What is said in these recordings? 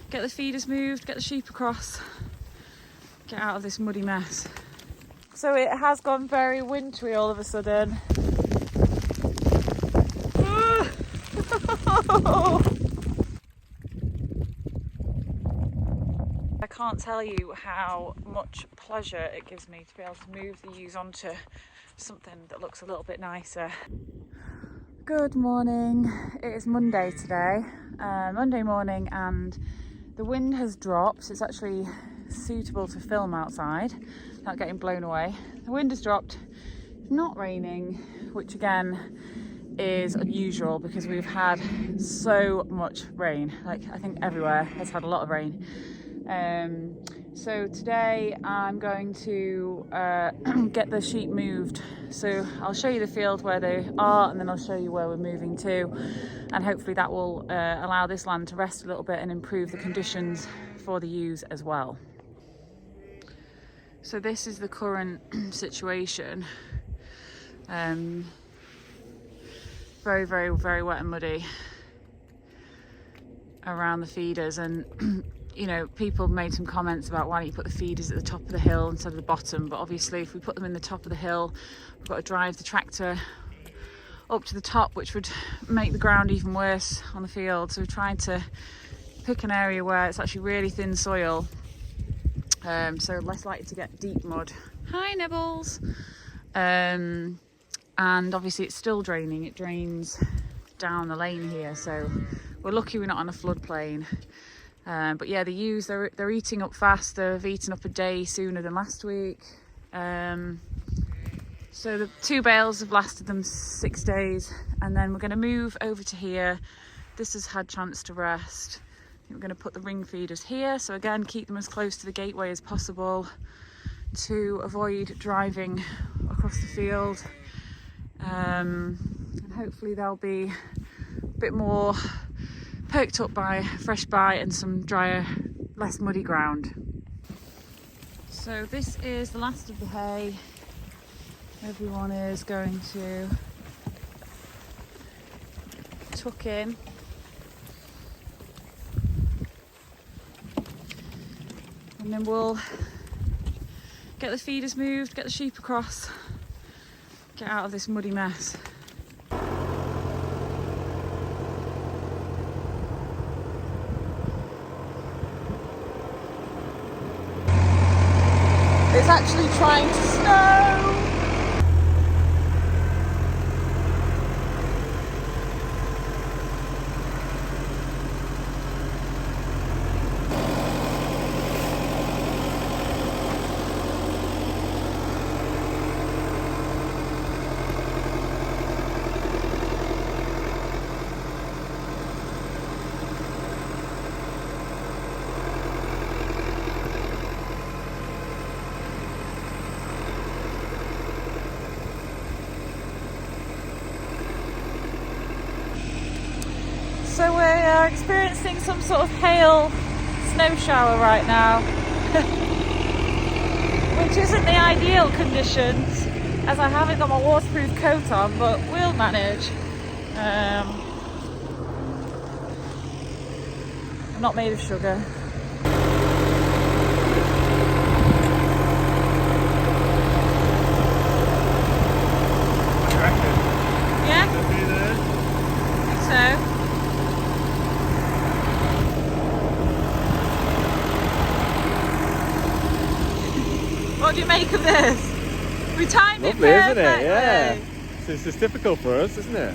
get the feeders moved, get the sheep across, get out of this muddy mess. So it has gone very wintry all of a sudden. I can't tell you how much pleasure it gives me to be able to move the ewes onto something that looks a little bit nicer. Good morning. It is Monday today, Monday morning, and the wind has dropped. It's actually suitable to film outside without getting blown away. The wind has dropped. It's not raining, which again is unusual because we've had so much rain. Like, I think everywhere has had a lot of rain. So today I'm going to get the sheep moved. So I'll show you the field where they are, and then I'll show you where we're moving to, and hopefully that will allow this land to rest a little bit and improve the conditions for the ewes as well. So this is the current situation. Very, very, very wet and muddy around the feeders, and you know, people made some comments about why don't you put the feeders at the top of the hill instead of the bottom, but obviously if we put them in the top of the hill, we've got to drive the tractor up to the top, which would make the ground even worse on the field. So we're trying to pick an area where it's actually really thin soil, so less likely to get deep mud. Hi Nibbles. And obviously it's still draining. It drains down the lane here, so we're lucky we're not on a floodplain. But yeah, the ewes, they're eating up fast. They've eaten up a day sooner than last week. So the 2 bales have lasted them 6 days, and then we're going to move over to here. This has had chance to rest. I think we're going to put the ring feeders here, so again keep them as close to the gateway as possible to avoid driving across the field. And hopefully they'll be a bit more perked up by fresh bite and some drier, less muddy ground. So this is the last of the hay. Everyone is going to tuck in. And then we'll get the feeders moved, get the sheep across, get out of this muddy mess. It's actually trying to snow. So we're experiencing some sort of hail snow shower right now, which isn't the ideal conditions as I haven't got my waterproof coat on, but we'll manage. I'm not made of sugar. What do you reckon? Yeah? Should it be there? I think so. What do you make of this? We timed it Lovely, isn't perfectly. it? Yeah. So it's just difficult for us, isn't it?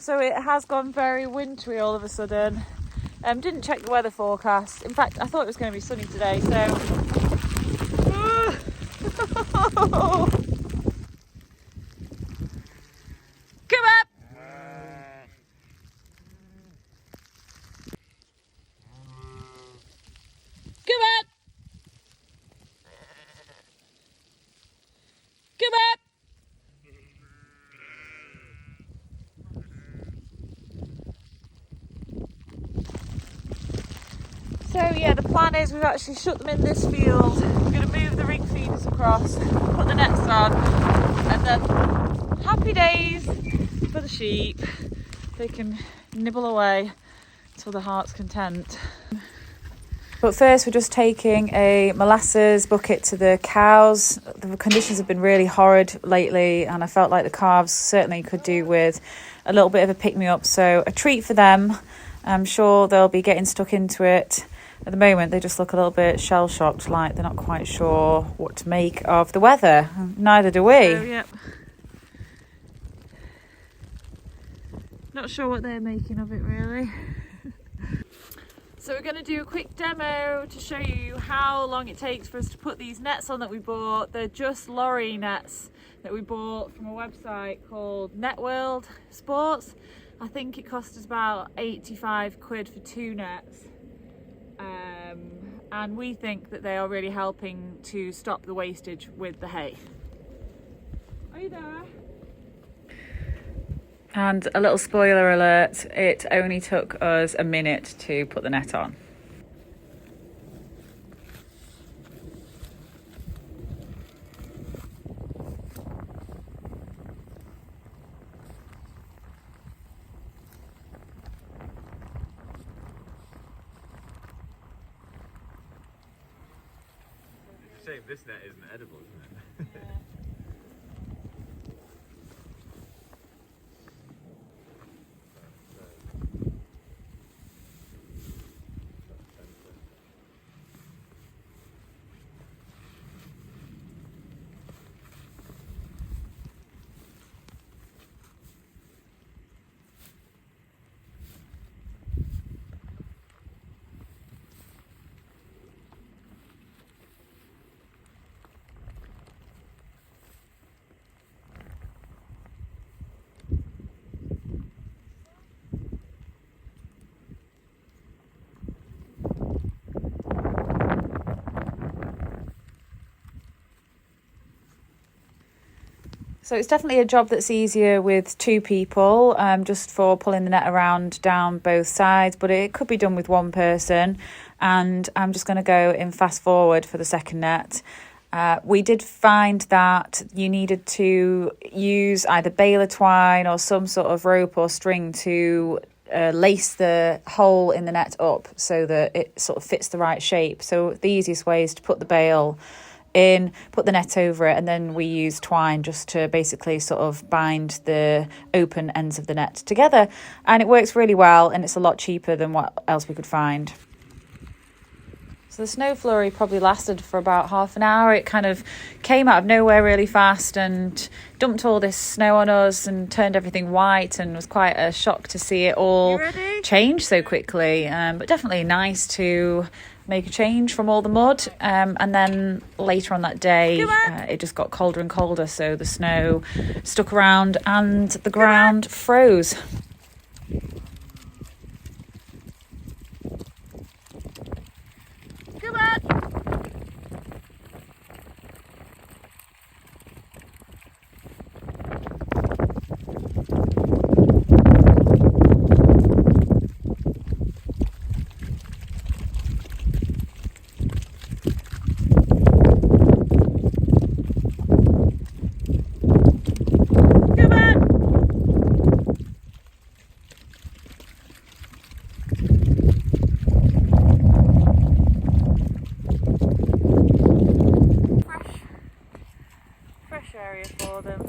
So it has gone very wintry all of a sudden. Didn't check the weather forecast. In fact, I thought it was going to be sunny today, so... Come up! Come up! Come up! So yeah, the plan is we've actually shut them in this field. We're going to move the ring feeders across, put the nets on, and then happy days for the sheep. They can nibble away till the heart's content. But first we're just taking a molasses bucket to the cows. The conditions have been really horrid lately and I felt like the calves certainly could do with a little bit of a pick-me-up. So a treat for them. I'm sure they'll be getting stuck into it. At the moment they just look a little bit shell-shocked, like they're not quite sure what to make of the weather. Neither do we. Oh, yep. Not sure what they're making of it really. So we're going to do a quick demo to show you how long it takes for us to put these nets on that we bought. They're just lorry nets that we bought from a website called Networld Sports. I think it cost us about 85 quid for 2 nets. And we think that they are really helping to stop the wastage with the hay. Are you there? And a little spoiler alert, it only took us a minute to put the net on. It's a shame this net isn't edible, isn't it? Yeah. So it's definitely a job that's easier with 2 people, just for pulling the net around down both sides, but it could be done with 1 person. And I'm just going to go in fast forward for the second net. We did find that you needed to use either baler twine or some sort of rope or string to lace the hole in the net up so that it sort of fits the right shape. So the easiest way is to put the bale in, put the net over it, and then we use twine just to basically sort of bind the open ends of the net together. And it works really well and it's a lot cheaper than what else we could find. So the snow flurry probably lasted for about half an hour. It kind of came out of nowhere really fast and dumped all this snow on us and turned everything white, and was quite a shock to see it all change so quickly. But definitely nice to make a change from all the mud. And then later on that day, it just got colder and colder, so the snow stuck around and the ground froze. Come on! Area for them.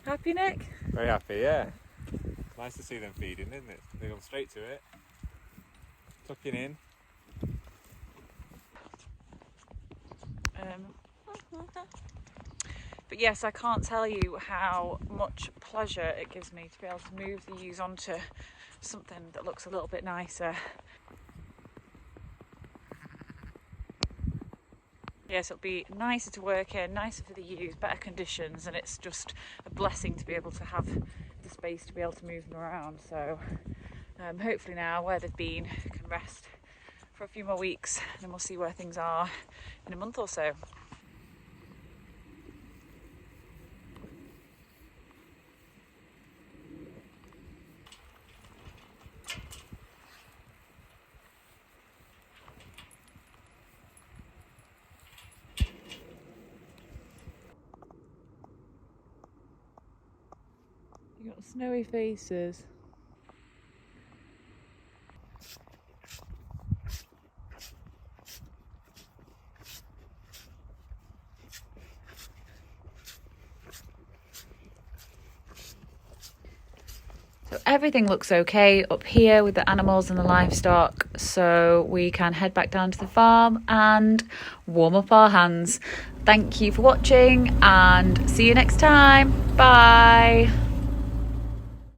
Happy, Nick? Very happy, yeah. Nice to see them feeding, isn't it? They've gone straight to it. Tucking in. But yes, I can't tell you how much pleasure it gives me to be able to move the ewes onto something that looks a little bit nicer. Yes, it'll be nicer to work in, nicer for the ewes, better conditions, and it's just a blessing to be able to have the space to be able to move them around. So hopefully now where they've been can rest for a few more weeks, and then we'll see where things are in a month or so. Snowy faces. So everything looks okay up here with the animals and the livestock, so we can head back down to the farm and warm up our hands. Thank you for watching and see you next time. Bye.